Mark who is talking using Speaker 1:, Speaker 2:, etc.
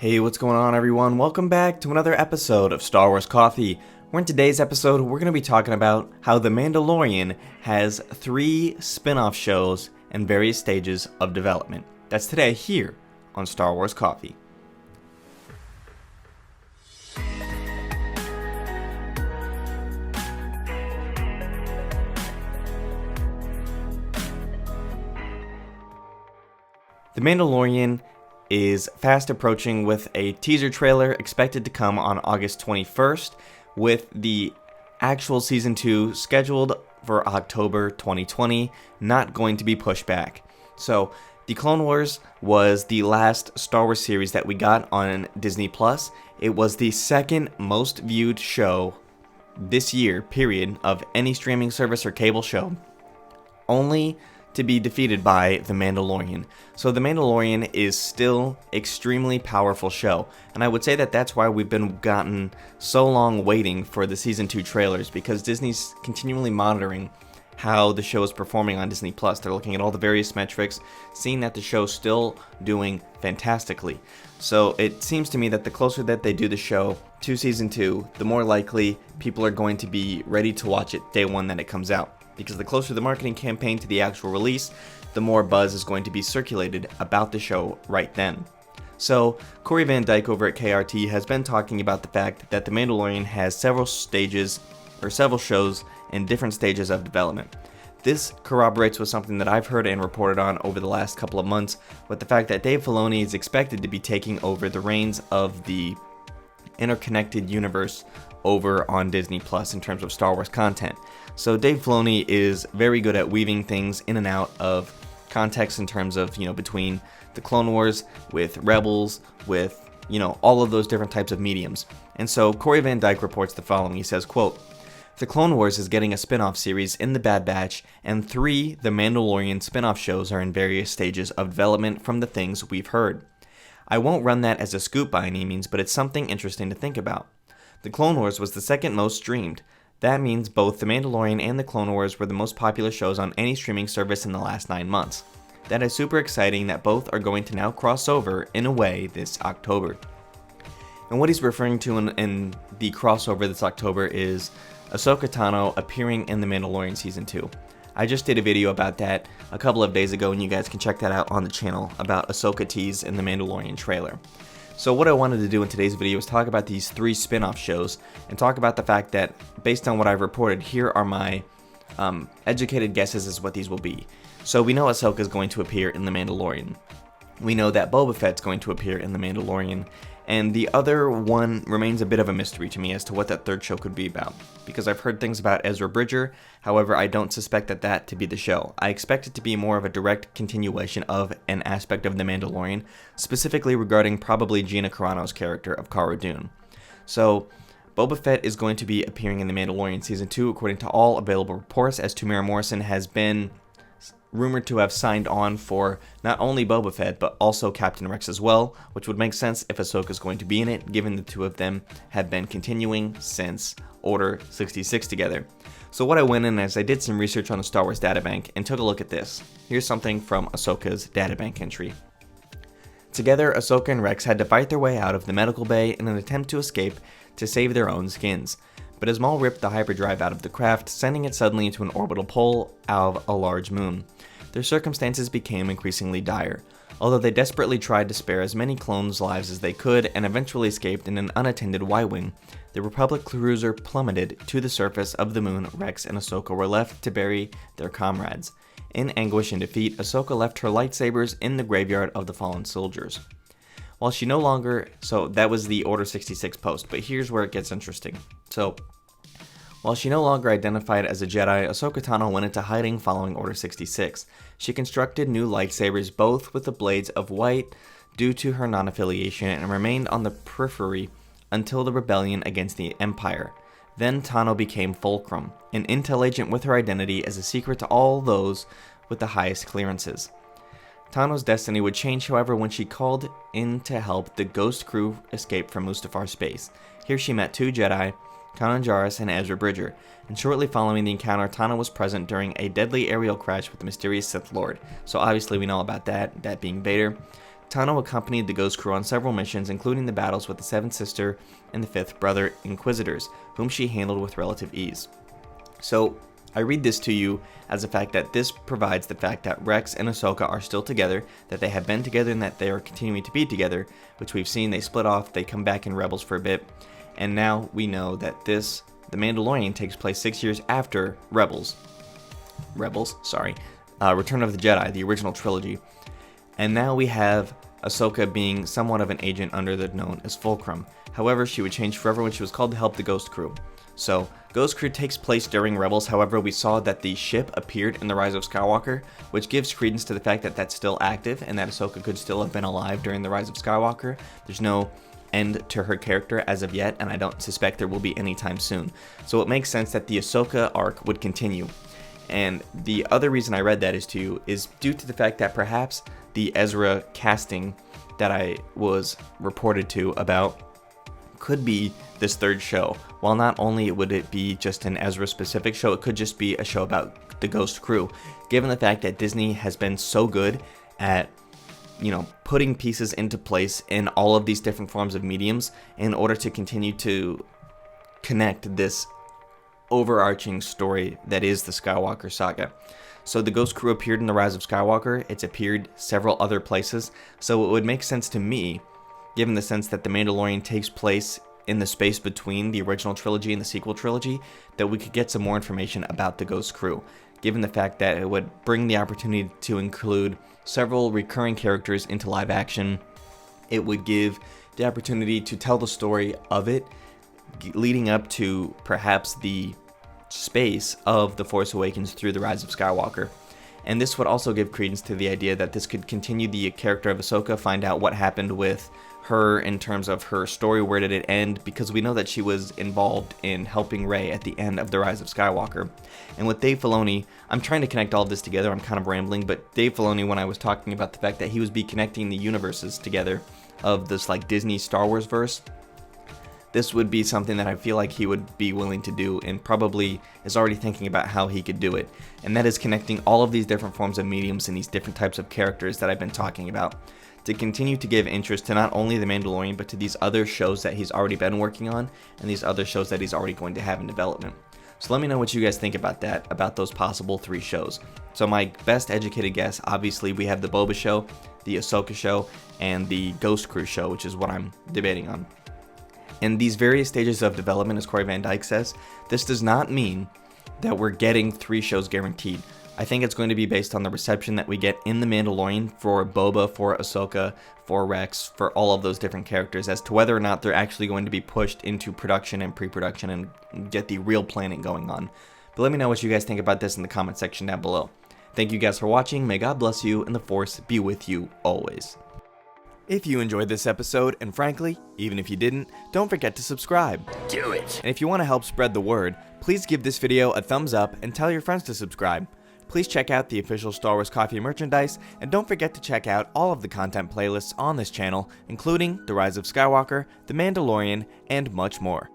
Speaker 1: Hey, what's going on everyone? Welcome back to another episode of Star Wars Coffee, where in today's episode we're going to be talking about how The Mandalorian has 3 spin-off shows in various stages of development. That's today here on Star Wars Coffee. The Mandalorian is fast approaching with a teaser trailer expected to come on August 21st, with the actual Season 2 scheduled for October 2020, not going to be pushed back. So, The Clone Wars was the last Star Wars series that we got on Disney+. It was the second most viewed show this year, period, of any streaming service or cable show, only to be defeated by The Mandalorian. So The Mandalorian is still extremely powerful show, and I would say that that's why we've been gotten so long waiting for the Season 2 trailers, because Disney's continually monitoring how the show is performing on Disney+. They're looking at all the various metrics, seeing that the show's still doing fantastically. So it seems to me that the closer that they do the show to Season 2, the more likely people are going to be ready to watch it day one that it comes out. Because the closer the marketing campaign to the actual release, the more buzz is going to be circulated about the show right then. So, Corey Van Dyke over at KRT has been talking about the fact that The Mandalorian has several shows in different stages of development. This corroborates with something that I've heard and reported on over the last couple of months, with the fact that Dave Filoni is expected to be taking over the reins of the interconnected universe over on Disney Plus in terms of Star Wars content. So Dave Filoni is very good at weaving things in and out of context in terms of, between the Clone Wars, with Rebels, with, all of those different types of mediums. And so Corey Van Dyke reports the following. He says, quote, "The Clone Wars is getting a spin-off series in The Bad Batch, and 3 The Mandalorian spin-off shows are in various stages of development from the things we've heard. I won't run that as a scoop by any means, but it's something interesting to think about. The Clone Wars was the second most streamed. That means both The Mandalorian and The Clone Wars were the most popular shows on any streaming service in the last 9 months. That is super exciting that both are going to now cross over in a way this October." And what he's referring to in the crossover this October is Ahsoka Tano appearing in The Mandalorian Season 2. I just did a video about that a couple of days ago, and you guys can check that out on the channel, about Ahsoka tease in The Mandalorian trailer. So what I wanted to do in today's video is talk about these 3 spin-off shows, and talk about the fact that, based on what I've reported, here are my educated guesses as what these will be. So we know Ahsoka is going to appear in The Mandalorian. We know that Boba Fett's going to appear in The Mandalorian, and the other one remains a bit of a mystery to me as to what that third show could be about, because I've heard things about Ezra Bridger. However, I don't suspect that to be the show. I expect it to be more of a direct continuation of an aspect of The Mandalorian, specifically regarding probably Gina Carano's character of Cara Dune. So, Boba Fett is going to be appearing in The Mandalorian Season 2 according to all available reports, as Tamara Morrison has been rumored to have signed on for not only Boba Fett, but also Captain Rex as well, which would make sense if Ahsoka is going to be in it, given the two of them have been continuing since Order 66 together. So what I went in is I did some research on the Star Wars databank and took a look at this. Here's something from Ahsoka's databank entry. Together, Ahsoka and Rex had to fight their way out of the medical bay in an attempt to escape to save their own skins. But as Maul ripped the hyperdrive out of the craft, sending it suddenly into an orbital pull of a large moon, their circumstances became increasingly dire. Although they desperately tried to spare as many clones' lives as they could and eventually escaped in an unattended Y-wing, the Republic cruiser plummeted to the surface of the moon. Rex and Ahsoka were left to bury their comrades. In anguish and defeat, Ahsoka left her lightsabers in the graveyard of the fallen soldiers. While she no longer... So that was the Order 66 post, but here's where it gets interesting. So, while she no longer identified as a Jedi, Ahsoka Tano went into hiding following Order 66. She constructed new lightsabers, both with the blades of white, due to her non-affiliation, and remained on the periphery until the rebellion against the Empire. Then Tano became Fulcrum, an intel agent with her identity as a secret to all those with the highest clearances. Tano's destiny would change, however, when she called in to help the Ghost crew escape from Mustafar space. Here she met 2 Jedi, Kanan Jarrus and Ezra Bridger, and shortly following the encounter, Tano was present during a deadly aerial crash with the mysterious Sith Lord. So obviously we know about that being Vader. Tano accompanied the Ghost Crew on several missions, including the battles with the Seventh Sister and the Fifth Brother Inquisitors, whom she handled with relative ease. So, I read this to you as the fact that this provides the fact that Rex and Ahsoka are still together, that they have been together and that they are continuing to be together, which we've seen. They split off, they come back in Rebels for a bit, and now we know that The Mandalorian takes place 6 years after Return of the Jedi, the original trilogy. And now we have Ahsoka being somewhat of an agent under the known as Fulcrum. However, she would change forever when she was called to help the Ghost Crew. So, Ghost Crew takes place during Rebels. However, we saw that the ship appeared in The Rise of Skywalker, which gives credence to the fact that that's still active and that Ahsoka could still have been alive during The Rise of Skywalker. There's no end to her character as of yet, and I don't suspect there will be anytime soon. So it makes sense that the Ahsoka arc would continue. And the other reason I read that is due to the fact that perhaps the Ezra casting that I was reported to about could be this third show. While not only would it be just an Ezra specific show, it could just be a show about the Ghost Crew, given the fact that Disney has been so good at putting pieces into place in all of these different forms of mediums in order to continue to connect this overarching story that is the Skywalker saga. So the Ghost Crew appeared in The Rise of Skywalker, it's appeared several other places, so it would make sense to me, given the sense that The Mandalorian takes place in the space between the original trilogy and the sequel trilogy, that we could get some more information about the Ghost Crew, given the fact that it would bring the opportunity to include several recurring characters into live action. It would give the opportunity to tell the story of it, leading up to perhaps the space of The Force Awakens through The Rise of Skywalker. And this would also give credence to the idea that this could continue the character of Ahsoka, find out what happened with her in terms of her story, where did it end, because we know that she was involved in helping Rey at the end of The Rise of Skywalker. And with Dave Filoni, I'm trying to connect all of this together, I'm kind of rambling, but Dave Filoni, when I was talking about the fact that he was connecting the universes together of this Disney Star Wars verse, this would be something that I feel like he would be willing to do and probably is already thinking about how he could do it. And that is connecting all of these different forms of mediums and these different types of characters that I've been talking about to continue to give interest to not only The Mandalorian, but to these other shows that he's already been working on and these other shows that he's already going to have in development. So let me know what you guys think about that, about those possible 3 shows. So my best educated guess, obviously we have the Boba show, the Ahsoka show, and the Ghost Crew show, which is what I'm debating on. In these various stages of development, as Corey Van Dyke says, this does not mean that we're getting 3 shows guaranteed. I think it's going to be based on the reception that we get in The Mandalorian for Boba, for Ahsoka, for Rex, for all of those different characters, as to whether or not they're actually going to be pushed into production and pre-production and get the real planning going on. But let me know what you guys think about this in the comment section down below. Thank you guys for watching, may God bless you, and the Force be with you always. If you enjoyed this episode, and frankly, even if you didn't, don't forget to subscribe.
Speaker 2: Do it!
Speaker 1: And if you want to help spread the word, please give this video a thumbs up and tell your friends to subscribe. Please check out the official Star Wars Coffee merchandise, and don't forget to check out all of the content playlists on this channel, including The Rise of Skywalker, The Mandalorian, and much more.